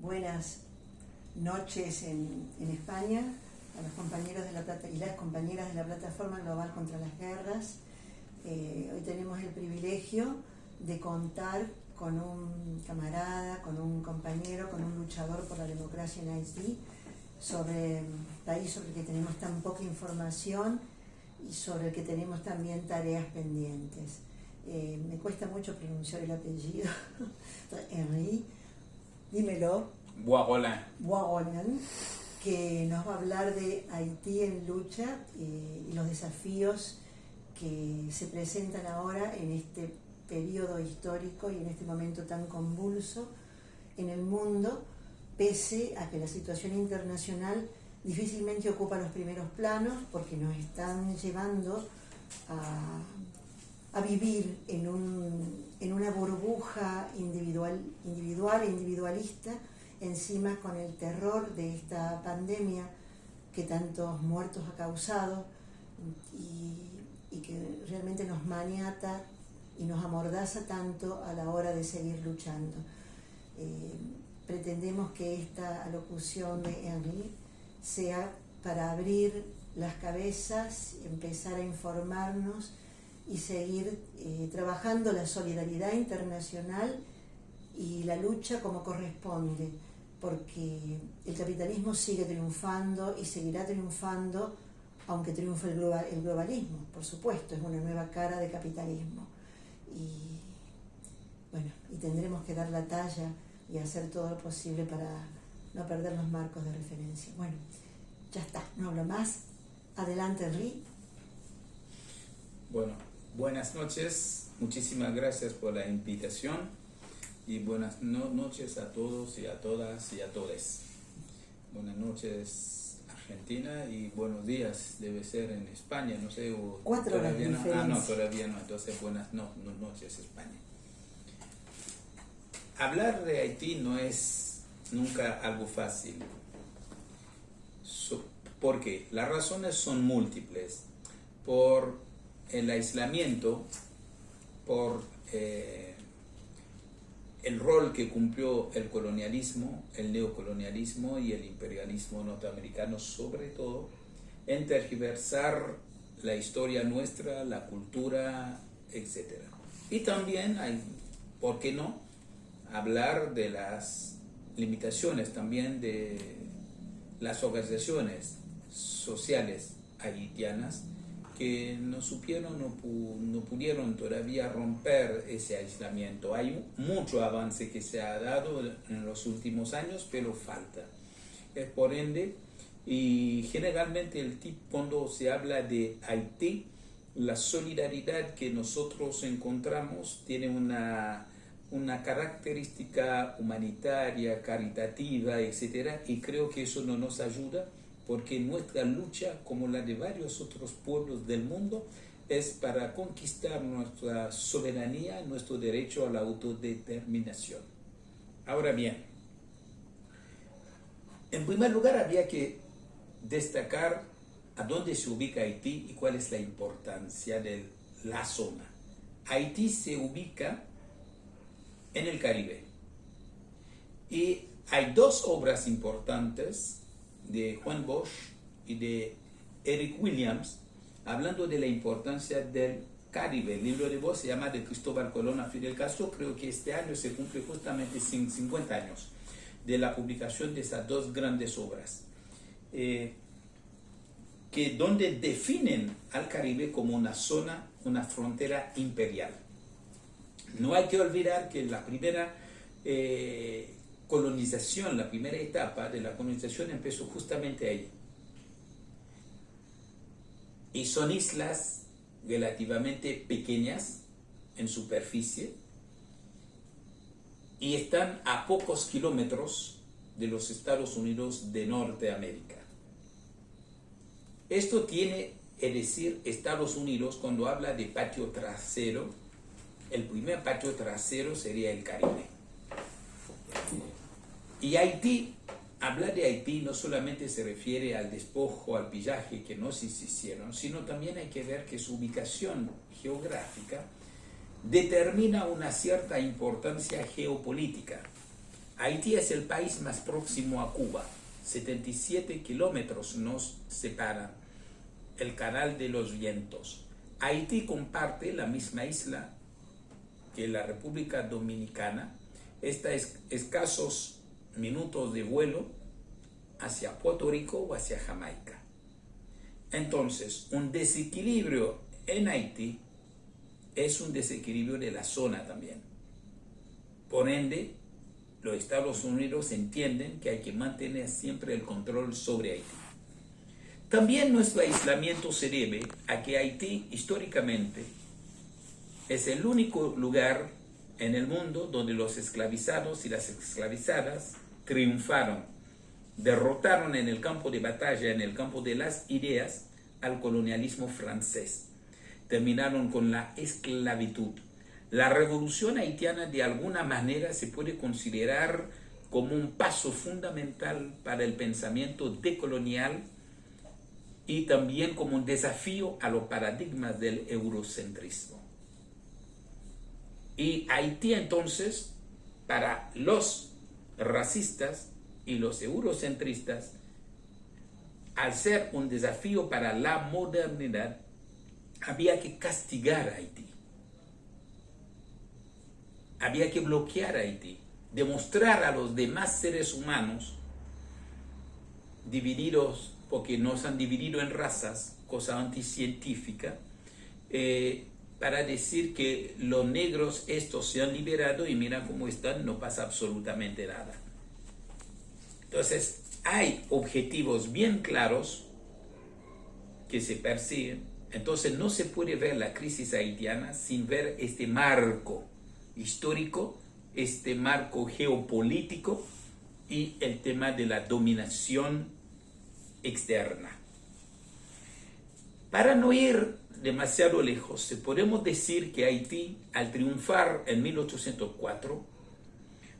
buenas noches en España a los compañeros de la plata y las compañeras de la Plataforma Global contra las Guerras. Hoy tenemos el privilegio de contar con un camarada, con un compañero, con un luchador por la democracia en Haití, sobre un país sobre el que tenemos tan poca información y sobre el que tenemos también tareas pendientes. Me cuesta mucho pronunciar el apellido. Henri, dímelo. Boisrollin, que nos va a hablar de Haití en lucha y los desafíos que se presentan ahora en este periodo histórico y en este momento tan convulso en el mundo, pese a que la situación internacional difícilmente ocupa los primeros planos, porque nos están llevando a vivir en una burbuja individual e individualista, encima con el terror de esta pandemia que tantos muertos ha causado y que realmente nos maniata y nos amordaza tanto a la hora de seguir luchando. Pretendemos que esta alocución de Henri sea para abrir las cabezas, empezar a informarnos y seguir trabajando la solidaridad internacional y la lucha como corresponde, porque el capitalismo sigue triunfando y seguirá triunfando, aunque triunfe el globalismo, por supuesto, es una nueva cara de capitalismo. Y bueno, y tendremos que dar la talla y hacer todo lo posible para no perder los marcos de referencia. Bueno, ya está, no hablo más. Adelante, Henri. Bueno, buenas noches, muchísimas gracias por la invitación y buenas noches a todos y a todas y a todes. Buenas noches Argentina y buenos días, debe ser en España, no sé. 4 horas de diferencia. No, todavía no, entonces buenas noches España. Hablar de Haití no es nunca algo fácil. ¿Por qué? Las razones son múltiples. Por el aislamiento, por el rol que cumplió el colonialismo, el neocolonialismo y el imperialismo norteamericano, sobre todo, en tergiversar la historia nuestra, la cultura, etc. Y también hay, ¿por qué no?, hablar de las limitaciones también de las organizaciones sociales haitianas que no supieron, no pudieron todavía romper ese aislamiento. Hay mucho avance que se ha dado en los últimos años, pero falta. Por ende, y generalmente cuando se habla de Haití, la solidaridad que nosotros encontramos tiene una característica humanitaria, caritativa, etc. Y creo que eso no nos ayuda, porque nuestra lucha, como la de varios otros pueblos del mundo, es para conquistar nuestra soberanía, nuestro derecho a la autodeterminación. Ahora bien, en primer lugar había que destacar a dónde se ubica Haití y cuál es la importancia de la zona. Haití se ubica en el Caribe y hay dos obras importantes de Juan Bosch y de Eric Williams hablando de la importancia del Caribe. El libro de Bosch se llama De Cristóbal Colón a Fidel Castro. Creo que este año se cumple justamente 50 años de la publicación de esas dos grandes obras, donde definen al Caribe como una zona, una frontera imperial. No hay que olvidar que la primera colonización, la primera etapa de la colonización empezó justamente ahí. Y son islas relativamente pequeñas en superficie y están a pocos kilómetros de los Estados Unidos de Norteamérica. Esto tiene que decir Estados Unidos cuando habla de patio trasero. El primer patio trasero sería el Caribe. Y Haití, hablar de Haití no solamente se refiere al despojo, al pillaje que no se hicieron, sino también hay que ver que su ubicación geográfica determina una cierta importancia geopolítica. Haití es el país más próximo a Cuba. 77 kilómetros nos separan. El Canal de los Vientos. Haití comparte la misma isla que la República Dominicana. Está escasos minutos de vuelo hacia Puerto Rico o hacia Jamaica. Entonces, un desequilibrio en Haití es un desequilibrio de la zona también. Por ende, los Estados Unidos entienden que hay que mantener siempre el control sobre Haití. También nuestro aislamiento se debe a que Haití históricamente es el único lugar en el mundo donde los esclavizados y las esclavizadas triunfaron, derrotaron en el campo de batalla, en el campo de las ideas, al colonialismo francés. Terminaron con la esclavitud. La revolución haitiana de alguna manera se puede considerar como un paso fundamental para el pensamiento decolonial y también como un desafío a los paradigmas del eurocentrismo. Y Haití entonces, para los racistas y los eurocentristas, al ser un desafío para la modernidad, había que castigar a Haití. Había que bloquear a Haití, demostrar a los demás seres humanos divididos, porque nos han dividido en razas, cosa anticientífica, para decir que los negros estos se han liberado y mira cómo están, no pasa absolutamente nada. Entonces, hay objetivos bien claros que se persiguen. Entonces, no se puede ver la crisis haitiana sin ver este marco histórico, este marco geopolítico y el tema de la dominación externa. Para no ir demasiado lejos, podemos decir que Haití, al triunfar en 1804,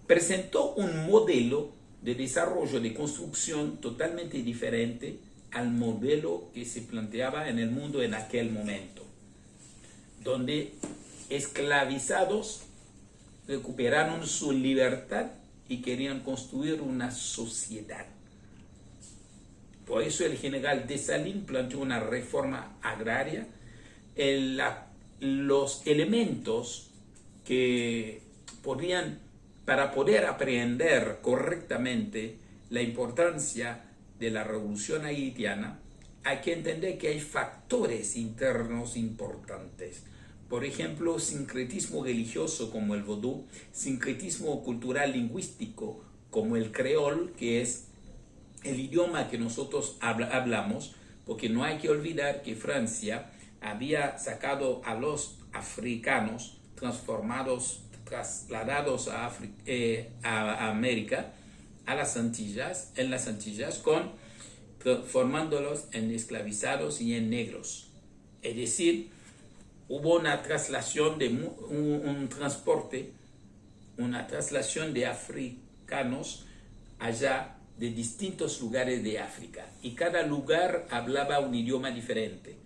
presentó un modelo de desarrollo, de construcción totalmente diferente al modelo que se planteaba en el mundo en aquel momento, donde esclavizados recuperaron su libertad y querían construir una sociedad. Por eso el general Dessalines planteó una reforma agraria. Los elementos que podían, para poder aprender correctamente la importancia de la revolución haitiana, hay que entender que hay factores internos importantes. Por ejemplo, sincretismo religioso como el vodú, sincretismo cultural lingüístico como el creol, que es el idioma que nosotros hablamos, porque no hay que olvidar que Francia había sacado a los africanos trasladados a América, en las Antillas, formándolos en esclavizados y en negros. Es decir, hubo una traslación de un transporte, una traslación de africanos allá de distintos lugares de África, y cada lugar hablaba un idioma diferente.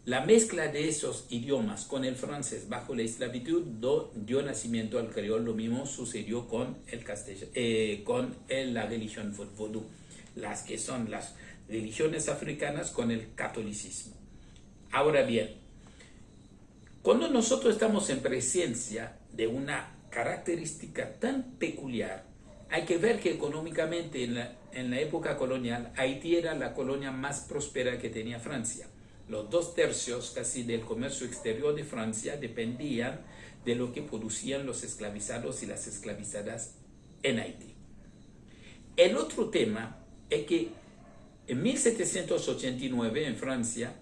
La mezcla de esos idiomas con el francés bajo la esclavitud dio nacimiento al creol. Lo mismo sucedió con la religión vodú, las que son las religiones africanas con el catolicismo. Ahora bien, cuando nosotros estamos en presencia de una característica tan peculiar, hay que ver que económicamente en la época colonial, Haití era la colonia más próspera que tenía Francia. Los 2/3 casi del comercio exterior de Francia dependían de lo que producían los esclavizados y las esclavizadas en Haití. El otro tema es que en 1789 en Francia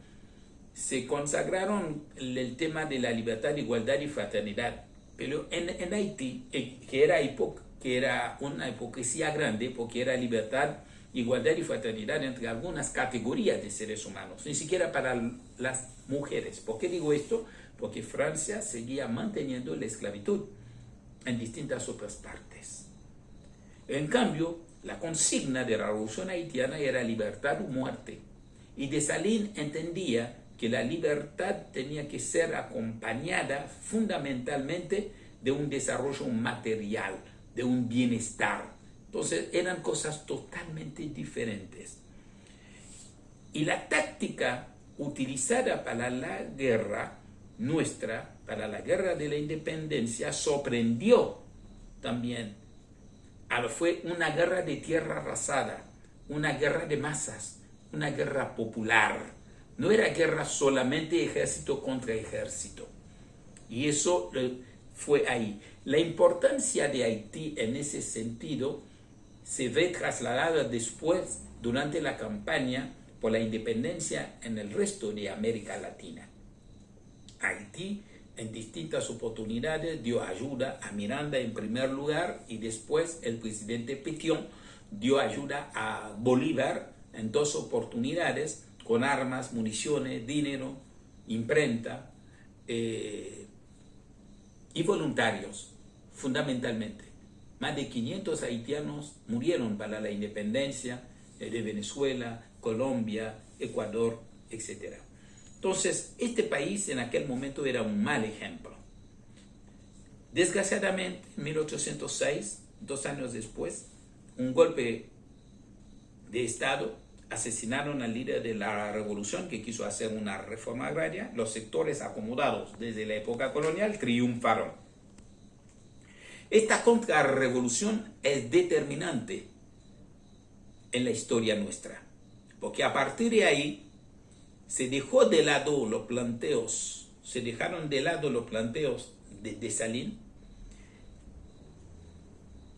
se consagraron el tema de la libertad, igualdad y fraternidad. Pero en Haití, que era una hipocresía grande, porque era libertad, igualdad y fraternidad entre algunas categorías de seres humanos, ni siquiera para las mujeres. ¿Por qué digo esto? Porque Francia seguía manteniendo la esclavitud en distintas otras partes. En cambio, la consigna de la revolución haitiana era libertad o muerte. Y Dessalines entendía que la libertad tenía que ser acompañada fundamentalmente de un desarrollo material, de un bienestar. Entonces eran cosas totalmente diferentes. Y la táctica utilizada para la guerra nuestra, para la guerra de la independencia, sorprendió también. Fue una guerra de tierra arrasada, una guerra de masas, una guerra popular. No era guerra solamente ejército contra ejército. Y eso fue ahí. La importancia de Haití en ese sentido se ve trasladada después, durante la campaña por la independencia en el resto de América Latina. Haití, en distintas oportunidades, dio ayuda a Miranda en primer lugar y después el presidente Pétion dio ayuda a Bolívar en 2 oportunidades con armas, municiones, dinero, imprenta y voluntarios, fundamentalmente. Más de 500 haitianos murieron para la independencia de Venezuela, Colombia, Ecuador, etc. Entonces, este país en aquel momento era un mal ejemplo. Desgraciadamente, en 1806, 2 años después, un golpe de Estado, asesinaron al líder de la revolución que quiso hacer una reforma agraria. Los sectores acomodados desde la época colonial triunfaron. Esta contrarrevolución es determinante en la historia nuestra, porque a partir de ahí se dejaron de lado los planteos de Dessalines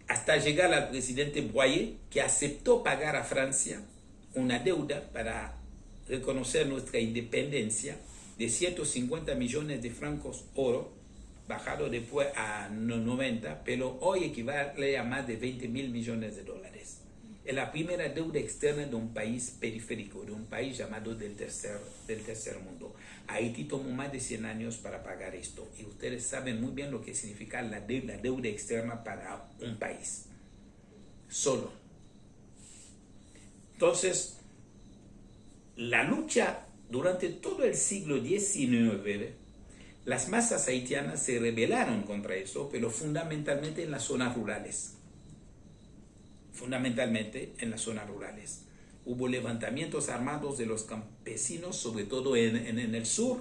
hasta llegar al presidente Boyer, que aceptó pagar a Francia una deuda para reconocer nuestra independencia de 150 millones de francos oro, bajado después a 90, pero hoy equivale a más de 20 mil millones de dólares. Es la primera deuda externa de un país periférico, de un país llamado del tercer mundo. Haití tomó más de 100 años para pagar esto, y ustedes saben muy bien lo que significa la deuda externa para un país solo. Entonces, la lucha durante todo el siglo XIX, las masas haitianas se rebelaron contra eso, pero fundamentalmente en las zonas rurales. Hubo levantamientos armados de los campesinos, sobre todo en el sur,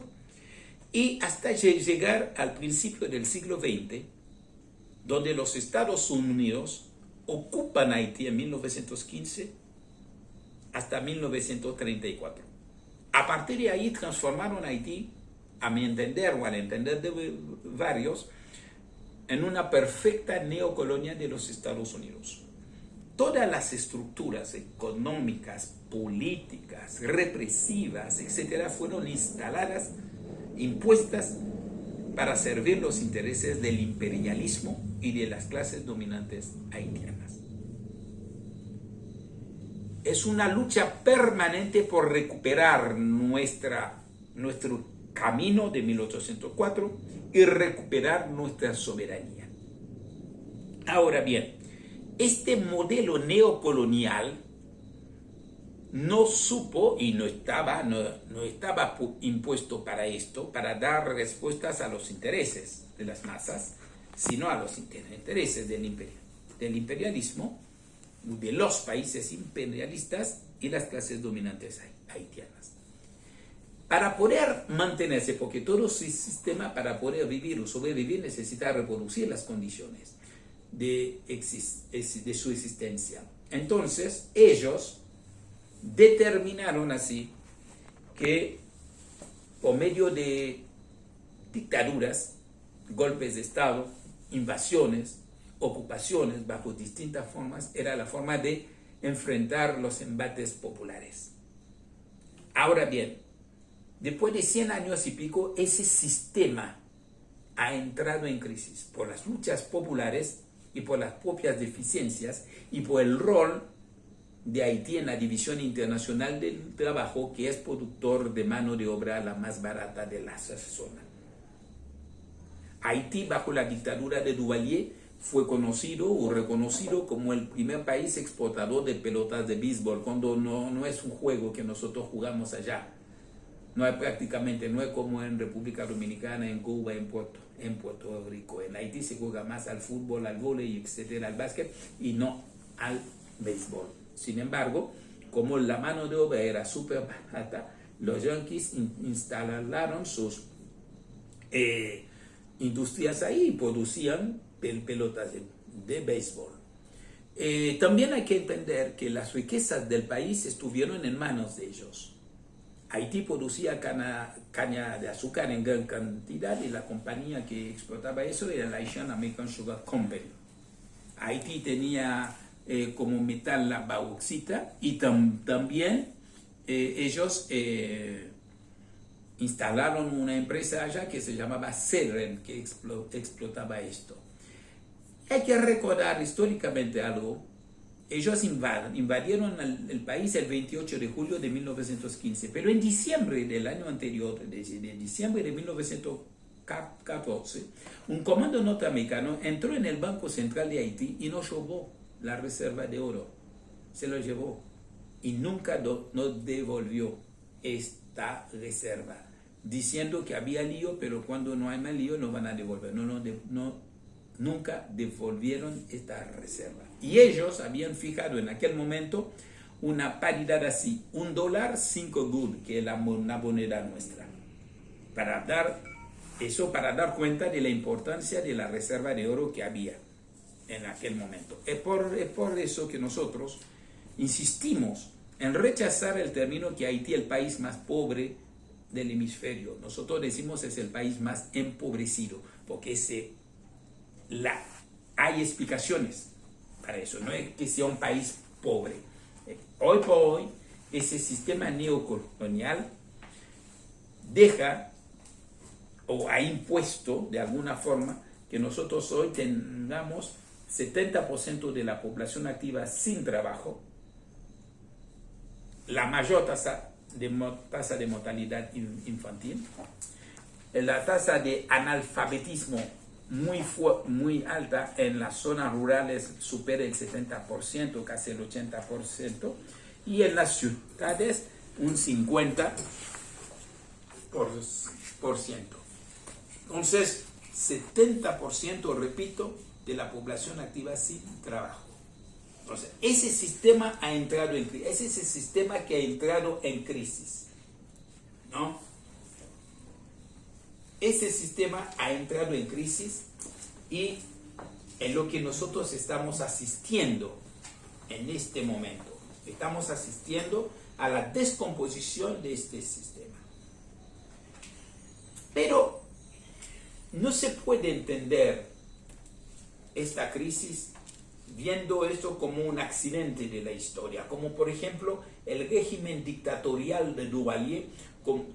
y hasta llegar al principio del siglo XX, donde los Estados Unidos ocupan Haití en 1915 hasta 1934. A partir de ahí transformaron Haití, a mi entender o al entender de varios, en una perfecta neocolonia de los Estados Unidos. Todas las estructuras económicas, políticas, represivas, etcétera, fueron instaladas, impuestas para servir los intereses del imperialismo y de las clases dominantes haitianas. Es una lucha permanente por recuperar nuestro camino de 1804 y recuperar nuestra soberanía. Ahora bien, este modelo neocolonial no supo y no estaba impuesto para esto, para dar respuestas a los intereses de las masas, sino a los intereses del imperialismo, de los países imperialistas y las clases dominantes haitianas. Para poder mantenerse, porque todo sistema para poder vivir o sobrevivir necesita reproducir las condiciones de su existencia. Entonces, ellos determinaron así que por medio de dictaduras, golpes de Estado, invasiones, ocupaciones bajo distintas formas, era la forma de enfrentar los embates populares. Ahora bien, después de 100 años y pico, ese sistema ha entrado en crisis por las luchas populares y por las propias deficiencias y por el rol de Haití en la División Internacional del Trabajo, que es productor de mano de obra la más barata de la zona. Haití, bajo la dictadura de Duvalier, fue conocido o reconocido como el primer país exportador de pelotas de béisbol, cuando no es un juego que nosotros jugamos allá. No es como en República Dominicana, en Cuba, en Puerto Rico. En Haití se juega más al fútbol, al vóley, etcétera, al básquet, y no al béisbol. Sin embargo, como la mano de obra era súper barata, los yanquis instalaron sus industrias ahí y producían pelotas de béisbol. También hay que entender que las riquezas del país estuvieron en manos de ellos. Haití producía caña de azúcar en gran cantidad y la compañía que explotaba eso era la Asian American Sugar Company. Haití tenía como metal la bauxita y también ellos instalaron una empresa allá que se llamaba Sedren, que explotaba esto. Hay que recordar históricamente algo. Ellos invadieron el país el 28 de julio de 1915, pero en diciembre del año anterior, de diciembre de 1914, un comando norteamericano entró en el Banco Central de Haití y nos robó la reserva de oro. Se lo llevó y nunca nos devolvió esta reserva, diciendo que había lío, pero cuando no hay más lío no van a devolver. Nunca devolvieron esta reserva. Y ellos habían fijado en aquel momento una paridad así, $1, 5 gould, que es una moneda nuestra, para dar cuenta de la importancia de la reserva de oro que había en aquel momento. Es por eso que nosotros insistimos en rechazar el término que Haití es el país más pobre del hemisferio. Nosotros decimos es el país más empobrecido, porque hay explicaciones para eso, no es que sea un país pobre. Hoy por hoy, ese sistema neocolonial deja o ha impuesto de alguna forma que nosotros hoy tengamos 70% de la población activa sin trabajo, la mayor tasa de mortalidad infantil, la tasa de analfabetismo muy alta en las zonas rurales, supera el 70%, casi el 80%, y en las ciudades un 50%. Entonces, 70%, repito, de la población activa sin trabajo. Entonces, ese sistema ha entrado en crisis, es ese sistema que ha entrado en crisis, ¿no? Ese sistema ha entrado en crisis y en lo que nosotros estamos asistiendo en este momento. Estamos asistiendo a la descomposición de este sistema. Pero no se puede entender esta crisis viendo esto como un accidente de la historia, como por ejemplo el régimen dictatorial de Duvalier,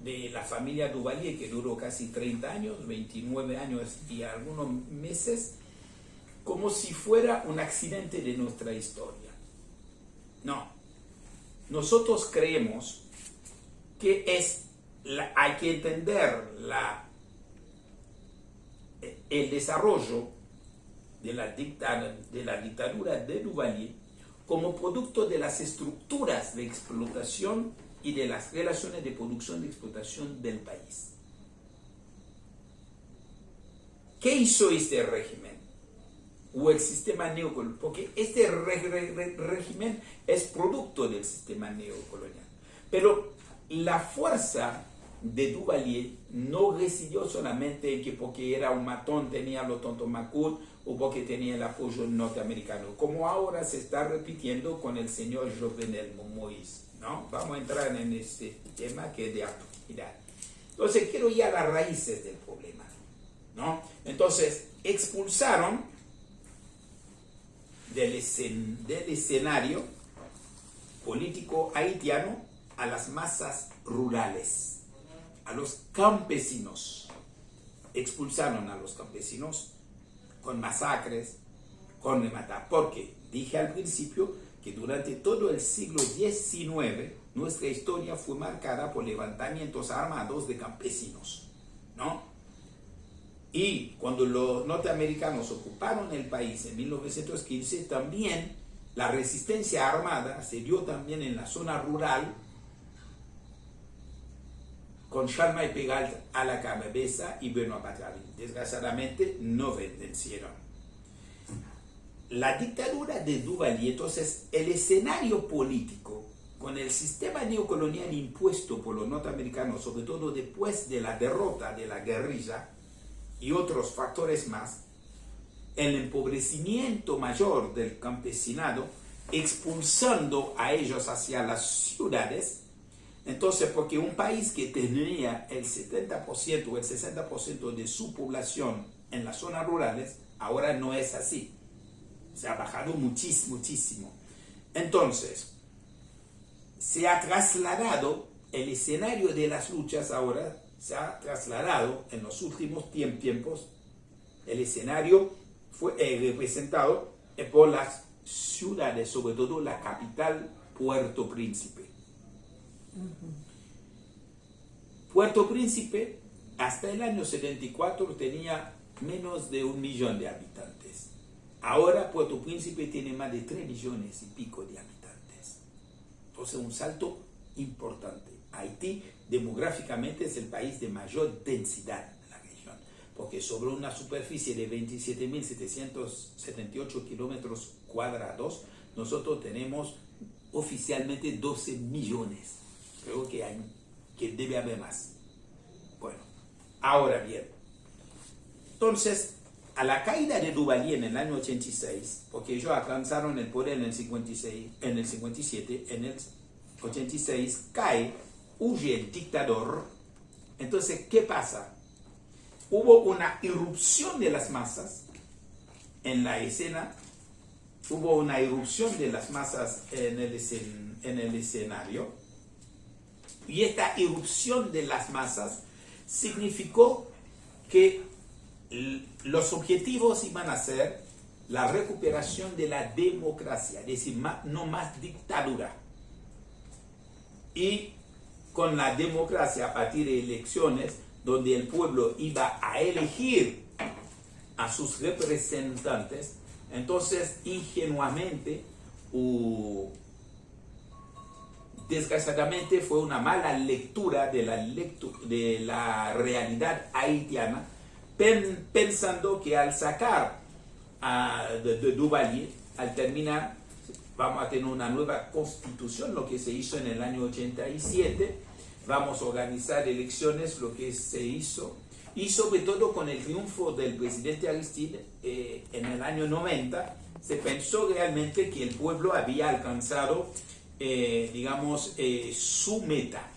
de la familia Duvalier, que duró casi 30 años, 29 años y algunos meses, como si fuera un accidente de nuestra historia. No, nosotros creemos que hay que entender el desarrollo de la dictadura de Duvalier como producto de las estructuras de explotación y de las relaciones de producción y explotación del país. ¿Qué hizo este régimen? O el sistema neocolonial, porque este régimen es producto del sistema neocolonial. Pero la fuerza de Duvalier no residió solamente en que porque era un matón tenía los Tontomacut o porque tenía el apoyo norteamericano, como ahora se está repitiendo con el señor Jovenel Moïse, ¿no? Vamos a entrar en este tema que es de actualidad. Entonces quiero ir a las raíces del problema, ¿no? Entonces expulsaron del escenario político haitiano a las masas rurales, a los campesinos. Expulsaron a los campesinos con masacres, con matar. Porque dije al principio que durante todo el siglo XIX nuestra historia fue marcada por levantamientos armados de campesinos, ¿no? Y cuando los norteamericanos ocuparon el país en 1915, también la resistencia armada se dio también en la zona rural, con Chalma y Pegalt a la cabeza y Benoît Batllarin. Desgraciadamente no vencieron. la dictadura de Duvalier, entonces el escenario político con el sistema neocolonial impuesto por los norteamericanos, sobre todo después de la derrota de la guerrilla y otros factores más, el empobrecimiento mayor del campesinado, expulsando a ellos hacia las ciudades. Entonces, porque un país que tenía el 70% o el 60% de su población en las zonas rurales, ahora no es así. Se ha bajado muchísimo. Entonces, se ha trasladado el escenario de las luchas ahora, se ha trasladado en los últimos tiempos, el escenario fue representado por las ciudades, sobre todo la capital, Puerto Príncipe. Puerto Príncipe, hasta el año 74, tenía menos de 1 millón de habitantes. Ahora Puerto Príncipe tiene más de 3 millones y pico de habitantes. Entonces, un salto importante. Haití, demográficamente, es el país de mayor densidad en la región, porque sobre una superficie de 27.778 kilómetros cuadrados, nosotros tenemos oficialmente 12 millones. Creo que debe haber más. Bueno, ahora bien, entonces, a la caída de Duvalier en el año 86, porque ellos alcanzaron el poder en el 57, en el 86 cae, huye el dictador. Entonces, ¿qué pasa? Hubo una irrupción de las masas en la escena, hubo una irrupción de las masas en el escenario, y esta irrupción de las masas significó que los objetivos iban a ser la recuperación de la democracia, es decir, no más dictadura. Y con la democracia a partir de elecciones, donde el pueblo iba a elegir a sus representantes, entonces ingenuamente desgraciadamente fue una mala lectura de la realidad haitiana, pensando que al sacar de Duvalier, al terminar, vamos a tener una nueva constitución, lo que se hizo en el año 87, vamos a organizar elecciones, lo que se hizo, y sobre todo con el triunfo del presidente Aristide en el año 90, se pensó realmente que el pueblo había alcanzado su meta.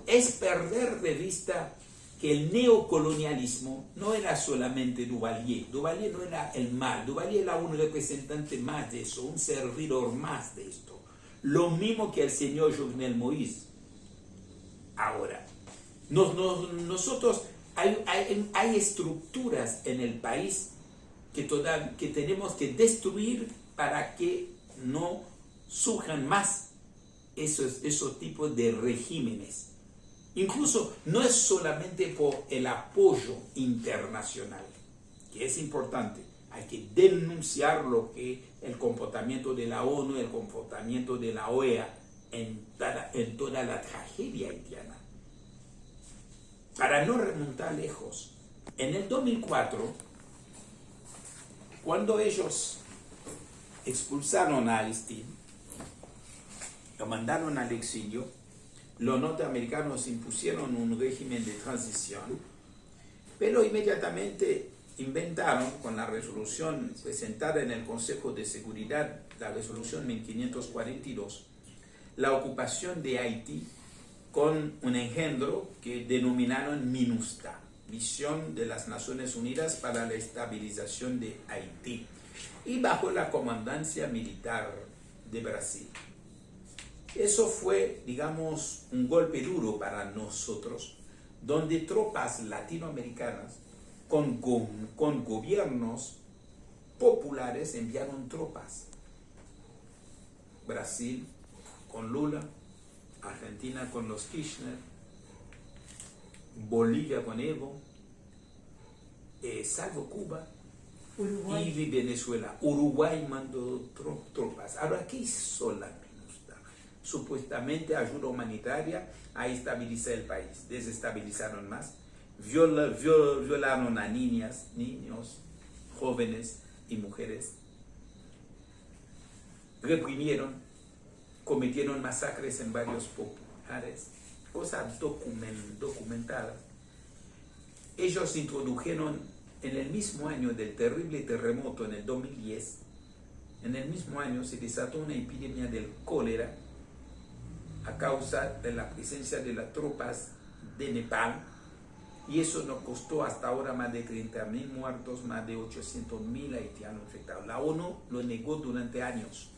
Es perder de vista que el neocolonialismo no era solamente Duvalier. Duvalier no era el mal. Duvalier era un representante más de eso, un servidor más de esto. Lo mismo que el señor Jovenel Moïse. Ahora, nosotros hay estructuras en el país que tenemos que destruir para que no surjan más esos tipos de regímenes. Incluso no es solamente por el apoyo internacional, que es importante. Hay que denunciar el comportamiento de la ONU, el comportamiento de la OEA en toda la tragedia haitiana. Para no remontar lejos, en el 2004, cuando ellos expulsaron a Aristide, lo mandaron al exilio, los norteamericanos impusieron un régimen de transición, pero inmediatamente inventaron, con la resolución presentada en el Consejo de Seguridad, la resolución 1542, la ocupación de Haití con un engendro que denominaron MINUSTA, Misión de las Naciones Unidas para la Estabilización de Haití, y bajo la comandancia militar de Brasil. Eso fue, digamos, un golpe duro para nosotros, donde tropas latinoamericanas con gobiernos populares enviaron tropas. Brasil con Lula, Argentina con los Kirchner, Bolivia con Evo, salvo Cuba, Uruguay. y Venezuela. Uruguay mandó tropas. Ahora, ¿qué hizo la MINUSTA? Supuestamente ayuda humanitaria a estabilizar el país. Desestabilizaron más, violaron a niños, jóvenes y mujeres, reprimieron, cometieron masacres en varios populares, cosas documentadas. Ellos introdujeron en el mismo año del terrible terremoto, en el 2010, en el mismo año se desató una epidemia del cólera a causa de la presencia de las tropas de Nepal, y eso nos costó hasta ahora más de 30.000 muertos, más de 800.000 haitianos infectados. La ONU lo negó durante años,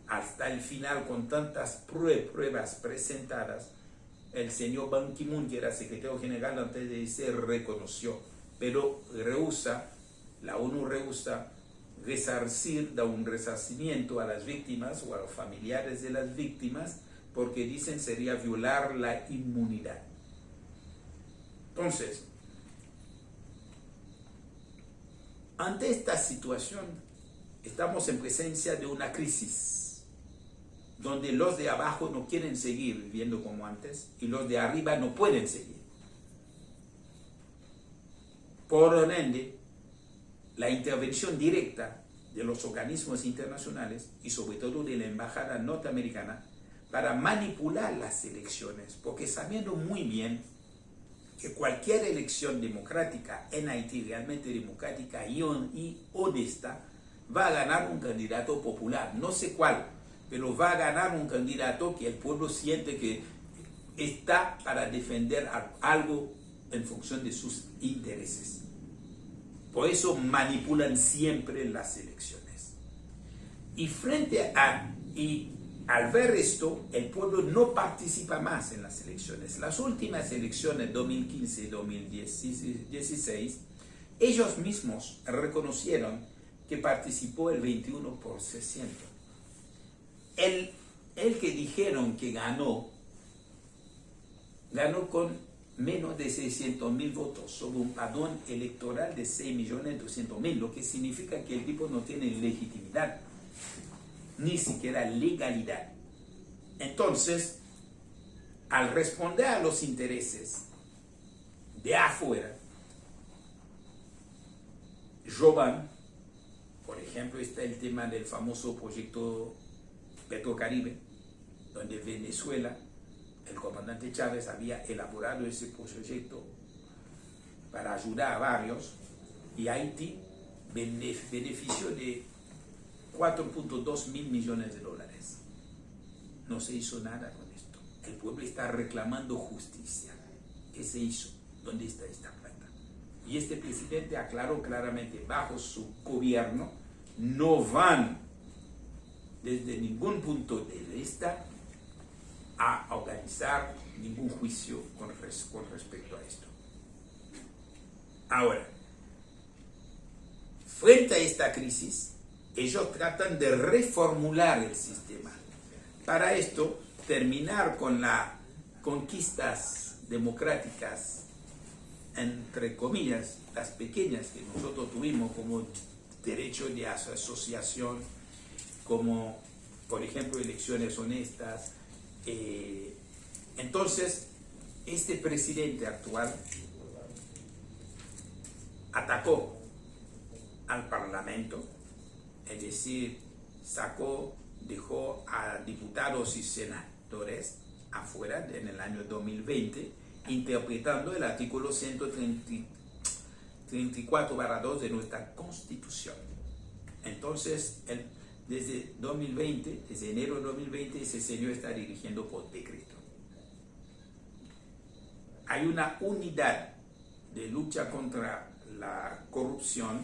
hasta el final, con tantas pruebas presentadas. El señor Ban Ki-moon, que era secretario general antes de ser, reconoció, pero la ONU rehúsa resarcir, da un resarcimiento a las víctimas o a los familiares de las víctimas, porque dicen sería violar la inmunidad. Entonces, ante esta situación, estamos en presencia de una crisis, donde los de abajo no quieren seguir viviendo como antes y los de arriba no pueden seguir. Por ende, la intervención directa de los organismos internacionales y sobre todo de la embajada norteamericana para manipular las elecciones, porque sabiendo muy bien que cualquier elección democrática en Haití, realmente democrática y honesta, va a ganar un candidato popular, no sé cuál, pero va a ganar un candidato que el pueblo siente que está para defender algo en función de sus intereses. Por eso manipulan siempre las elecciones. Y al ver esto, el pueblo no participa más en las elecciones. Las últimas elecciones, 2015 y 2016, ellos mismos reconocieron que participó el 21%. El que dijeron que ganó con menos de 600.000 votos sobre un padrón electoral de 6.200.000, lo que significa que el tipo no tiene legitimidad, ni siquiera legalidad. Entonces, al responder a los intereses de afuera, Jovan, por ejemplo, está el tema del famoso proyecto Petrocaribe, donde Venezuela, el comandante Chávez había elaborado ese proyecto para ayudar a varios, y Haití benefició de 4.2 mil millones de dólares. No se hizo nada con esto. El pueblo está reclamando justicia. ¿Qué se hizo? ¿Dónde está esta plata? Y este presidente aclaró claramente, bajo su gobierno no van desde ningún punto de vista a organizar ningún juicio con respecto a esto. Ahora, frente a esta crisis, ellos tratan de reformular el sistema. Para esto, terminar con las conquistas democráticas, entre comillas, las pequeñas que nosotros tuvimos, como derecho de asociación, como, por ejemplo, elecciones honestas. Entonces, este presidente actual atacó al Parlamento, es decir, dejó a diputados y senadores afuera en el año 2020, interpretando el artículo 134/2 de nuestra Constitución. Entonces, desde enero de 2020, ese señor está dirigiendo por decreto. Hay una unidad de lucha contra la corrupción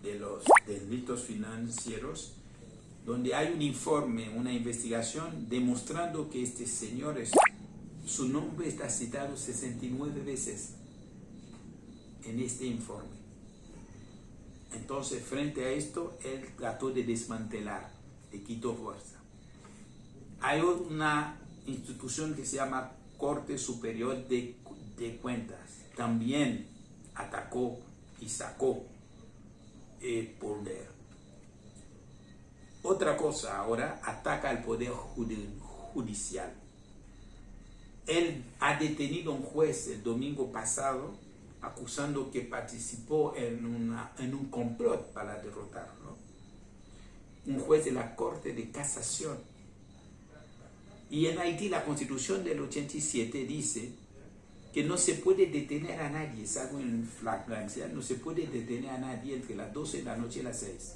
de los delitos financieros, donde hay un informe, una investigación demostrando que este señor, su nombre está citado 69 veces en este informe. Entonces, frente a esto, él trató de desmantelar, le quitó fuerza. Hay una institución que se llama Corte Superior de Cuentas. También atacó y sacó el poder. Otra cosa, ahora ataca al poder judicial. Él ha detenido a un juez el domingo pasado, acusando que participó en un complot para derrotarlo. un juez de la Corte de Casación. Y en Haití la Constitución del 87 dice que no se puede detener a nadie, salvo en flagrancia, no se puede detener a nadie entre las 12 de la noche y las 6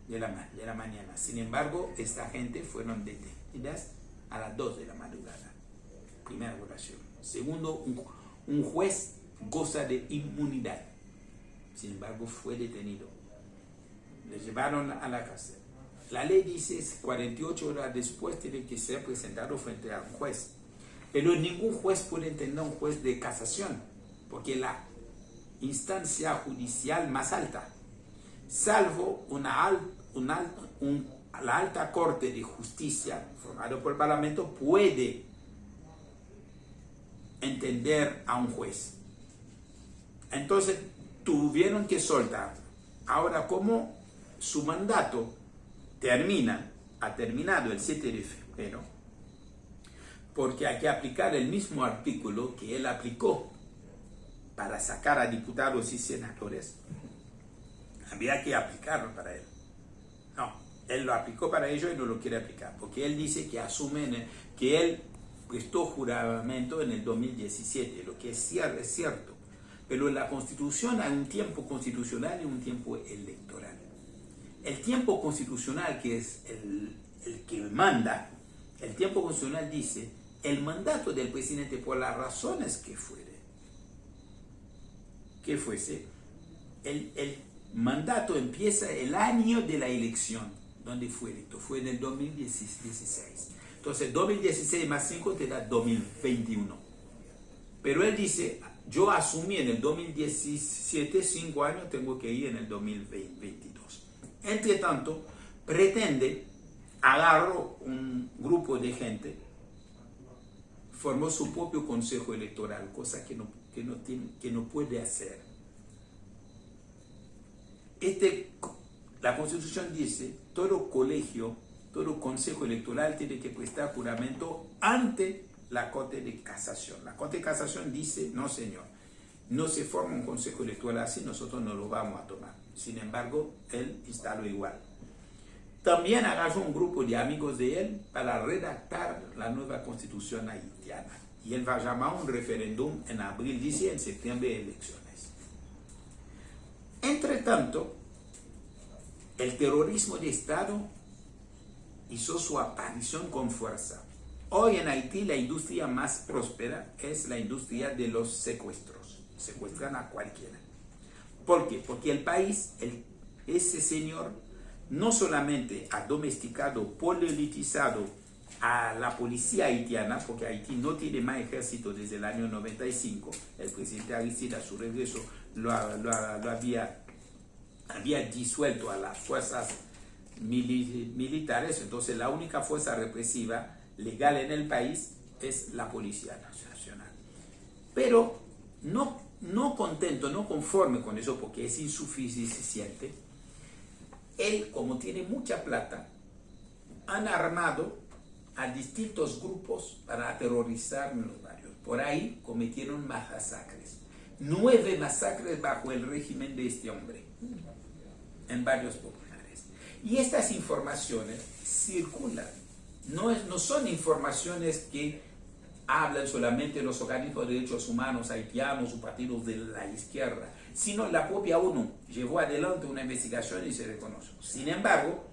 de la mañana. Sin embargo, esta gente fueron detenidas a las 2 de la madrugada. Primera votación. Segundo, un juez goza de inmunidad. Sin embargo, fue detenido. Le llevaron a la cárcel. La ley dice 48 horas después tiene que ser presentado frente a un juez. Pero ningún juez puede entender un juez de casación, porque la instancia judicial más alta, salvo la alta corte de justicia formada por el Parlamento, puede entender a un juez. Entonces tuvieron que soltar. Ahora, como su mandato ha terminado el 7 de febrero, porque hay que aplicar el mismo artículo que él aplicó para sacar a diputados y senadores, había que aplicarlo para él. No, él lo aplicó para ellos y no lo quiere aplicar, porque él dice que asume que él prestó juramento en el 2017, lo que es cierto, pero en la Constitución hay un tiempo constitucional y un tiempo electoral. El tiempo constitucional, que es el que manda, el tiempo constitucional dice el mandato del presidente por las razones que fuese, el mandato empieza el año de la elección, donde fue electo, fue en el 2016. Entonces 2016 más 5 te da 2021. Pero él dice, yo asumí en el 2017, 5 años, tengo que ir en el 2022. Entre tanto, pretende, agarró un grupo de gente, formó su propio consejo electoral, cosa que no puede hacer. La Constitución dice, todo colegio, todo consejo electoral tiene que prestar juramento ante la Corte de Casación. La Corte de Casación dice, no señor, no se forma un consejo electoral así, nosotros no lo vamos a tomar. Sin embargo, él instaló igual. También agarró un grupo de amigos de él para redactar la nueva Constitución haitiana. Y él va a llamar un referéndum en abril, dice, en septiembre elecciones. Entre tanto, el terrorismo de Estado hizo su aparición con fuerza. Hoy en Haití la industria más próspera es la industria de los secuestros. Secuestran a cualquiera. ¿Por qué? Porque el país, ese señor, no solamente ha domesticado, politizado a la policía haitiana, porque Haití no tiene más ejército desde el año 95. El presidente Aristide, a su regreso, lo había disuelto a las fuerzas militares. Entonces la única fuerza represiva legal en el país es la Policía Nacional. Pero no contento, no conforme con eso, porque es insuficiente, él, como tiene mucha plata, han armado a distintos grupos para aterrorizar en los barrios. Por ahí cometieron masacres. 9 masacres bajo el régimen de este hombre, en barrios populares. Y estas informaciones circulan. No son informaciones que hablan solamente los organismos de derechos humanos haitianos o partidos de la izquierda, sino la propia ONU llevó adelante una investigación y se reconoció. Sin embargo,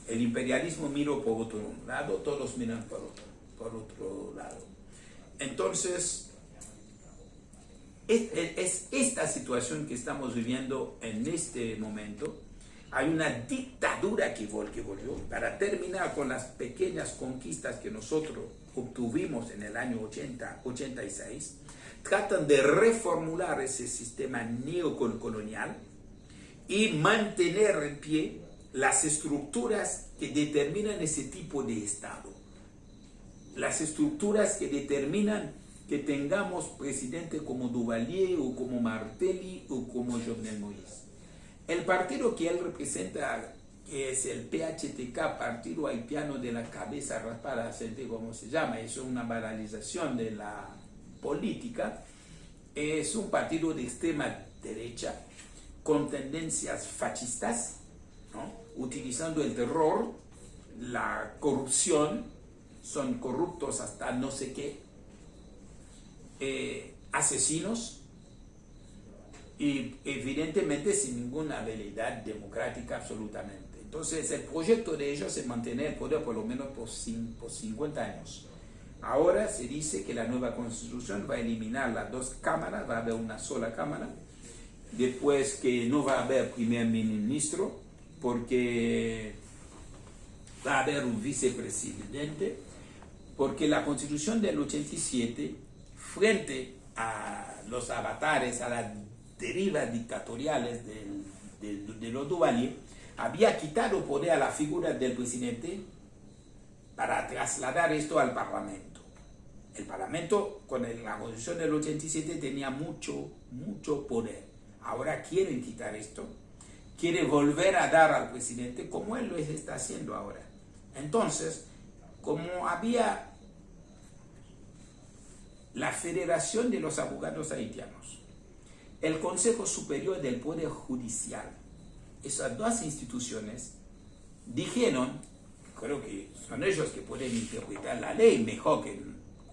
el imperialismo miró por otro lado, todos miran por otro lado. Entonces, es esta situación que estamos viviendo en este momento. Hay una dictadura que volvió para terminar con las pequeñas conquistas que nosotros obtuvimos en el año 86. Tratan de reformular ese sistema neocolonial y mantener en pie las estructuras que determinan ese tipo de Estado. Las estructuras que determinan que tengamos presidentes como Duvalier o como Martelly o como Jovenel Moïse. El partido que él representa, que es el PHTK, Partido Haitiano de la Cabeza Raspada, como se llama, es una banalización de la política, es un partido de extrema derecha con tendencias fascistas, ¿no? utilizando el terror, la corrupción, son corruptos hasta no sé qué, asesinos, y evidentemente sin ninguna habilidad democrática absolutamente. Entonces el proyecto de ellos es mantener el poder por lo menos por 50 años. Ahora se dice que la nueva constitución va a eliminar las dos cámaras, va a haber una sola cámara, después que no va a haber primer ministro, porque va a haber un vicepresidente, porque la constitución del 87, frente a los avatares, a las derivas dictatoriales de los Duvalier, había quitado poder a la figura del presidente para trasladar esto al Parlamento. El Parlamento, con la constitución del 87, tenía mucho poder. Ahora quieren quitar esto, quiere volver a dar al presidente como él lo está haciendo ahora. Entonces, como había la Federación de los Abogados Haitianos, el Consejo Superior del Poder Judicial, esas dos instituciones dijeron, creo que son ellos que pueden interpretar la ley mejor que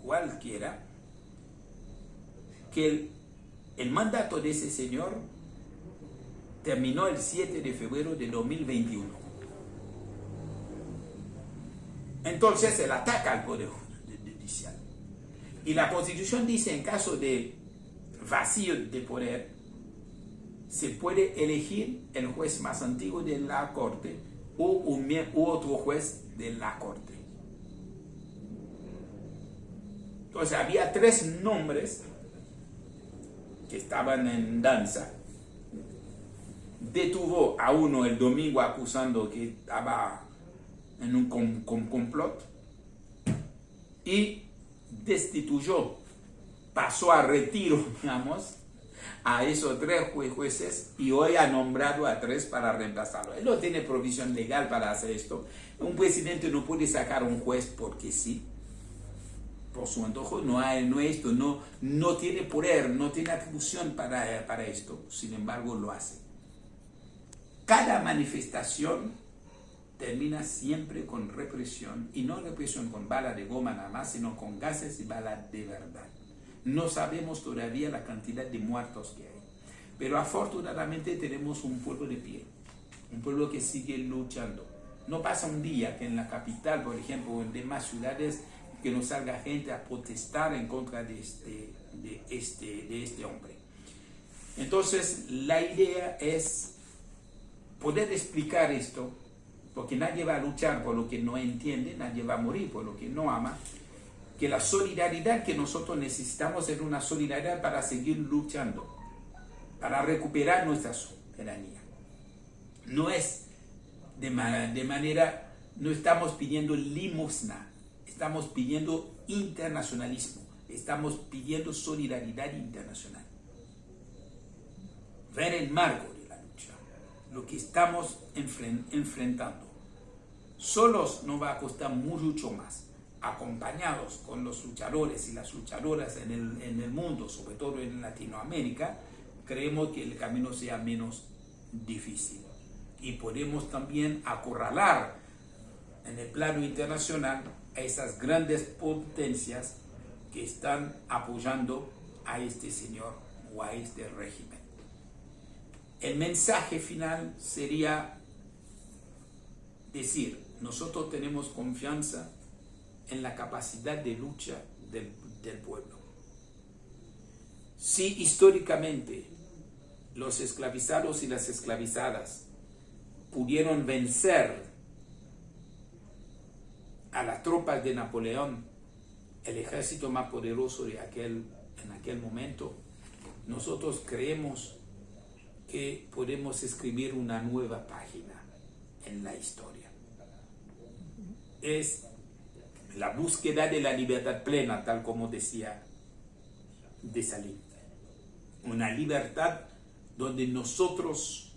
cualquiera, que el mandato de ese señor terminó el 7 de febrero de 2021. Entonces él ataca al Poder Judicial. Y la Constitución dice, en caso de vacío de poder, se puede elegir el juez más antiguo de la Corte u otro juez de la Corte. Entonces había 3 nombres que estaban en danza. Detuvo a uno el domingo acusando que estaba en un complot y destituyó, pasó a retiro, digamos, a esos 3 jueces y hoy ha nombrado a 3 para reemplazarlo. Él no tiene provisión legal para hacer esto. Un presidente no puede sacar a un juez porque sí, por su antojo, no tiene poder, no tiene atribución para esto, sin embargo lo hace. Cada manifestación termina siempre con represión, y no represión con bala de goma nada más, sino con gases y balas de verdad. No sabemos todavía la cantidad de muertos que hay, pero afortunadamente tenemos un pueblo de pie, un pueblo que sigue luchando. No pasa un día que en la capital, por ejemplo, o en demás ciudades, que no salga gente a protestar en contra de este hombre. Entonces, la idea es poder explicar esto, porque nadie va a luchar por lo que no entiende, nadie va a morir por lo que no ama, que la solidaridad que nosotros necesitamos es una solidaridad para seguir luchando, para recuperar nuestra soberanía. No es de manera, no estamos pidiendo limosna, estamos pidiendo internacionalismo, estamos pidiendo solidaridad internacional. Ver el marco de la lucha, lo que estamos enfrentando. Solos nos va a costar mucho más. Acompañados con los luchadores y las luchadoras en el mundo, sobre todo en Latinoamérica, creemos que el camino sea menos difícil. Y podemos también acorralar en el plano internacional a esas grandes potencias que están apoyando a este señor o a este régimen. El mensaje final sería decir, nosotros tenemos confianza en la capacidad de lucha del pueblo. Si históricamente los esclavizados y las esclavizadas pudieron vencer a las tropas de Napoleón, el ejército más poderoso en aquel momento, nosotros creemos que podemos escribir una nueva página en la historia. Es la búsqueda de la libertad plena, tal como decía Dessalines. Una libertad donde nosotros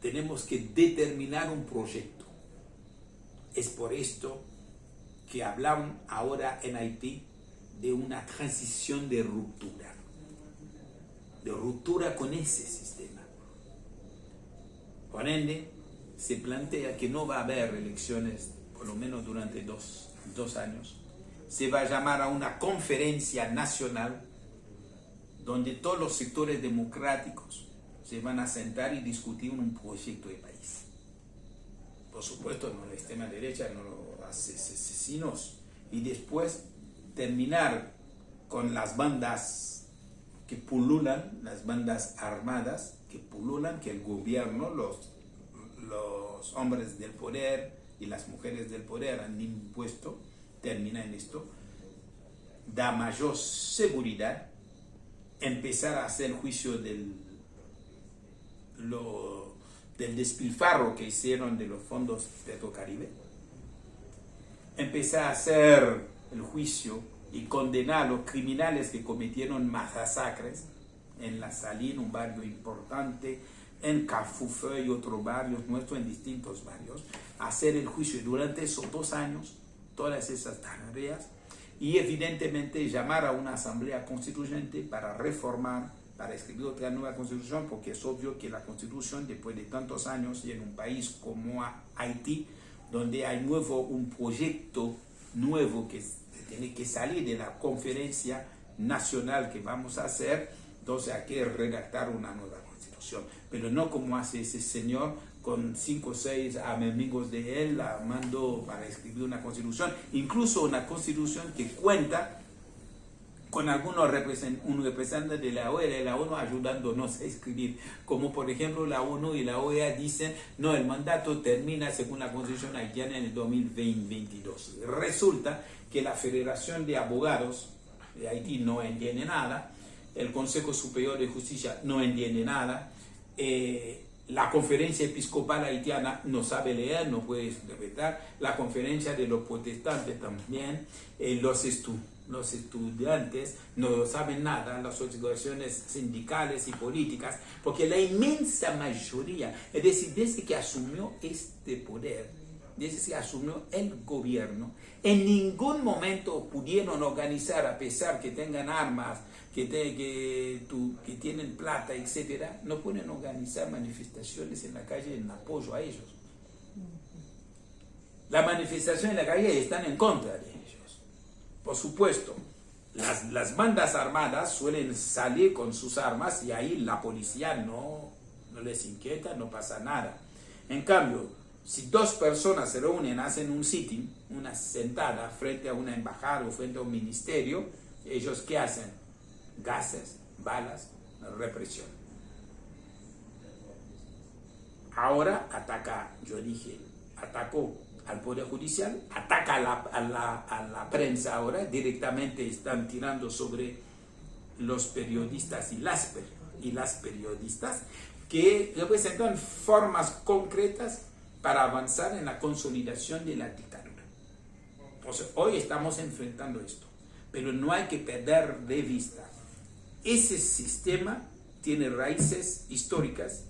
tenemos que determinar un proyecto. Es por esto que hablan ahora en Haití de una transición de ruptura con ese sistema. Por ende, se plantea que no va a haber elecciones, por lo menos durante dos años. Se va a llamar a una conferencia nacional donde todos los sectores democráticos se van a sentar y discutir un proyecto de país. Por supuesto, no la extrema derecha, no los asesinos. Y después terminar con las bandas que pululan, las bandas armadas que pululan, que el gobierno, los hombres del poder y las mujeres del poder han impuesto. Termina en esto, da mayor seguridad, empezar a hacer juicio del despilfarro que hicieron de los fondos Petrocaribe, empezar a hacer el juicio y condenar a los criminales que cometieron masacres en La Saline, un barrio importante, en Cafufé y otros barrios nuestros, en distintos barrios, hacer el juicio y durante esos 2 años todas esas tareas y evidentemente llamar a una asamblea constituyente para reformar, para escribir otra nueva constitución, porque es obvio que la constitución, después de tantos años y en un país como Haití, donde hay un proyecto nuevo que tiene que salir de la conferencia nacional que vamos a hacer, entonces hay que redactar una nueva constitución, pero no como hace ese señor con 5 o 6 amigos de él, la mandó para escribir una constitución, incluso una constitución que cuenta con algunos representantes de la OEA y la ONU ayudándonos a escribir, como por ejemplo la ONU y la OEA dicen, no, el mandato termina según la constitución haitiana en el 2022. Resulta que la Federación de Abogados de Haití no entiende nada, el Consejo Superior de Justicia no entiende nada, la Conferencia Episcopal Haitiana no sabe leer, no puede interpretar, la Conferencia de los Protestantes también, los estudiantes no saben nada, las organizaciones sindicales y políticas, porque la inmensa mayoría, es decir, desde que asumió este poder, desde que asumió el gobierno, en ningún momento pudieron organizar, a pesar que tengan armas, que tienen plata, etcétera, no pueden organizar manifestaciones en la calle en apoyo a ellos. Las manifestaciones en la calle están en contra de ellos. Por supuesto, las bandas armadas suelen salir con sus armas y ahí la policía no les inquieta, no pasa nada. En cambio, si 2 personas se reúnen, hacen un sitting, una sentada frente a una embajada o frente a un ministerio, ellos ¿qué hacen? Gases, balas, represión. Ahora atacó al Poder Judicial, ataca a la prensa ahora, directamente están tirando sobre los periodistas y las periodistas que representan formas concretas para avanzar en la consolidación de la dictadura. Entonces, hoy estamos enfrentando esto, pero no hay que perder de vista. Ese sistema tiene raíces históricas,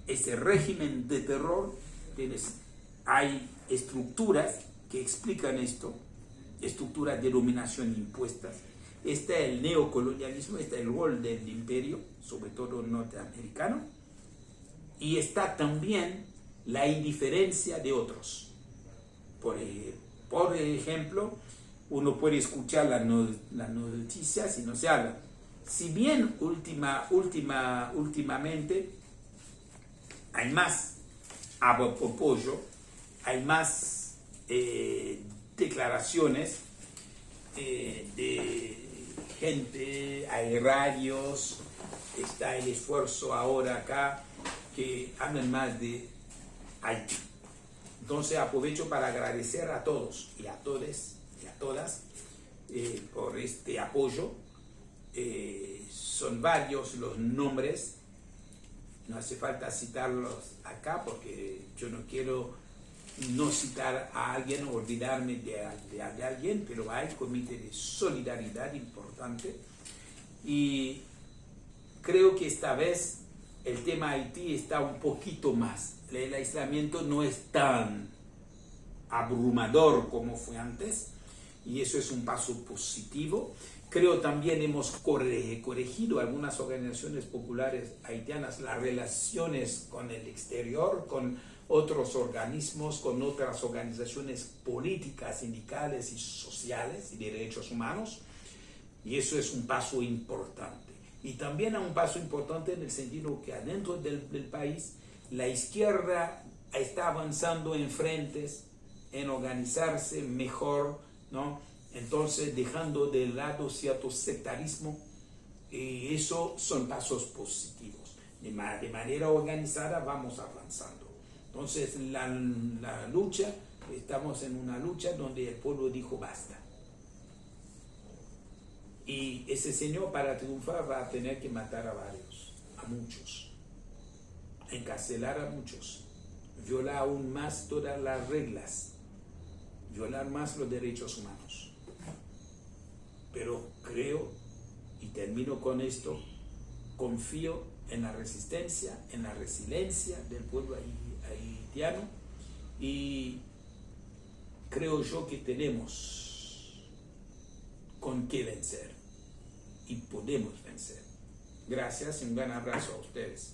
ese régimen de terror, hay estructuras que explican esto, estructuras de dominación impuestas. Está el neocolonialismo, está el rol del imperio, sobre todo norteamericano, y está también la indiferencia de otros. Por ejemplo, uno puede escuchar las noticias y no se habla. Si bien últimamente hay más apoyo, hay más declaraciones de gente, hay radios, está el esfuerzo ahora acá que hablan más de Haití. Entonces aprovecho para agradecer a todos y a todas por este apoyo. Son varios los nombres, no hace falta citarlos acá porque yo no quiero no citar a alguien o olvidarme de alguien, pero hay comité de solidaridad importante y creo que esta vez el tema Haití está un poquito más. El aislamiento no es tan abrumador como fue antes y eso es un paso positivo. Creo también hemos corregido algunas organizaciones populares haitianas las relaciones con el exterior, con otros organismos, con otras organizaciones políticas, sindicales y sociales y de derechos humanos. Y eso es un paso importante. Y también un paso importante en el sentido que adentro del país la izquierda está avanzando en frentes, en organizarse mejor, ¿no? Entonces dejando de lado cierto sectarismo, y eso son pasos positivos. De manera organizada vamos avanzando. Entonces la lucha, estamos en una lucha donde el pueblo dijo basta. Y ese señor para triunfar va a tener que matar a varios, a muchos, encarcelar a muchos, violar aún más todas las reglas, violar más los derechos humanos. Pero creo, y termino con esto, confío en la resistencia, en la resiliencia del pueblo haitiano, y creo yo que tenemos con qué vencer y podemos vencer. Gracias y un gran abrazo a ustedes.